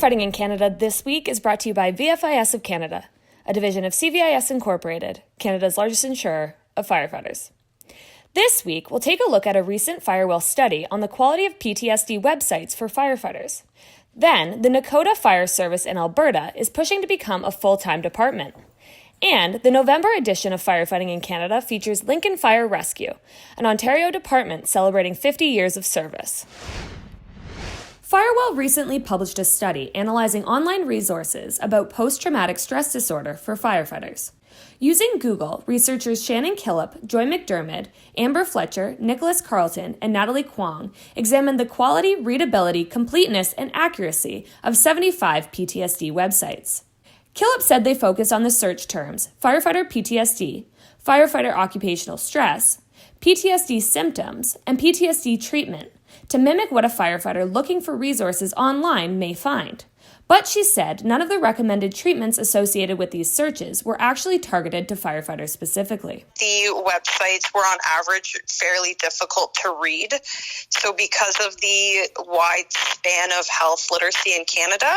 Firefighting in Canada this week is brought to you by VFIS of Canada, a division of CVIS Incorporated, Canada's largest insurer of firefighters. This week, we'll take a look at a recent Firewell study on the quality of PTSD websites for firefighters. Then, the Nakota Fire Service in Alberta is pushing to become a full-time department. And the November edition of Firefighting in Canada features Lincoln Fire Rescue, an Ontario department celebrating 50 years of service. Firewell recently published a study analyzing online resources about post-traumatic stress disorder for firefighters. Using Google, researchers Shannon Killip, Joy McDermott, Amber Fletcher, Nicholas Carlton, and Natalie Kwong examined the quality, readability, completeness, and accuracy of 75 PTSD websites. Killip said they focused on the search terms firefighter PTSD, firefighter occupational stress, PTSD symptoms, and PTSD treatment to mimic what a firefighter looking for resources online may find. But she said none of the recommended treatments associated with these searches were actually targeted to firefighters specifically. The websites were on average fairly difficult to read. So because of the wide span of health literacy in Canada,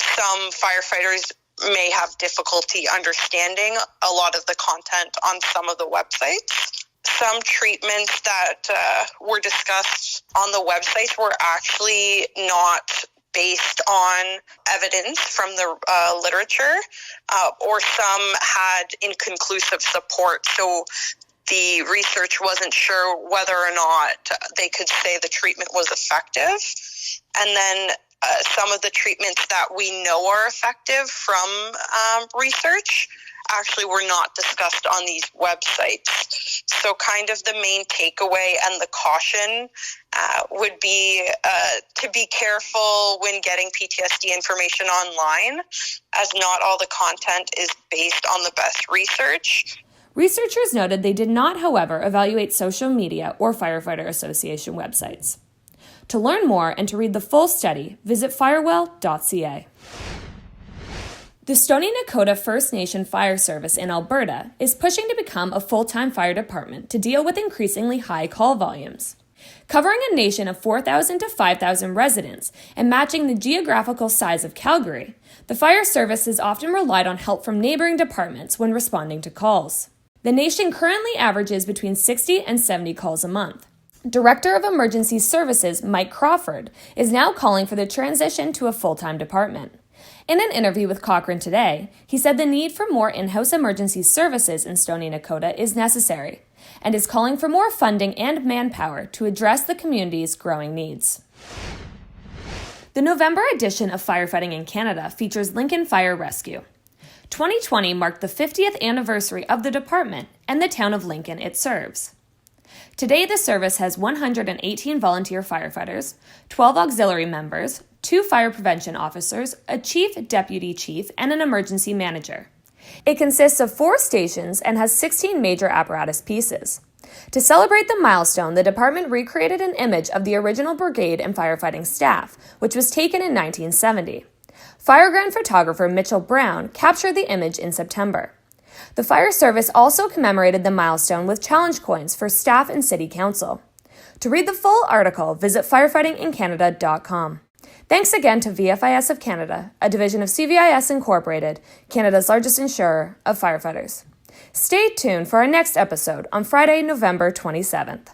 some firefighters may have difficulty understanding a lot of the content on some of the websites. Some treatments that were discussed on the websites were actually not based on evidence from the literature, or some had inconclusive support. So the research wasn't sure whether or not they could say the treatment was effective. And then some of the treatments that we know are effective from research actually were not discussed on these websites. So kind of the main takeaway and the caution would be to be careful when getting PTSD information online, as not all the content is based on the best research. Researchers noted they did not, however, evaluate social media or Firefighter Association websites. To learn more and to read the full study, visit firewell.ca. The Stoney Nakoda First Nation Fire Service in Alberta is pushing to become a full-time fire department to deal with increasingly high call volumes. Covering a nation of 4,000 to 5,000 residents and matching the geographical size of Calgary, the fire service has often relied on help from neighboring departments when responding to calls. The nation currently averages between 60 and 70 calls a month. Director of Emergency Services Mike Crawford is now calling for the transition to a full-time department. In an interview with Cochrane today, he said the need for more in-house emergency services in Stoney Nakoda is necessary, and is calling for more funding and manpower to address the community's growing needs. The November edition of Firefighting in Canada features Lincoln Fire Rescue. 2020 marked the 50th anniversary of the department and the town of Lincoln it serves. Today, the service has 118 volunteer firefighters, 12 auxiliary members, 2 fire prevention officers, a chief, deputy chief, and an emergency manager. It consists of 4 stations and has 16 major apparatus pieces. To celebrate the milestone, the department recreated an image of the original brigade and firefighting staff, which was taken in 1970. Fireground photographer Mitchell Brown captured the image in September. The fire service also commemorated the milestone with challenge coins for staff and city council. To read the full article, visit firefightingincanada.com. Thanks again to VFIS of Canada, a division of CVIS Incorporated, Canada's largest insurer of firefighters. Stay tuned for our next episode on Friday, November 27th.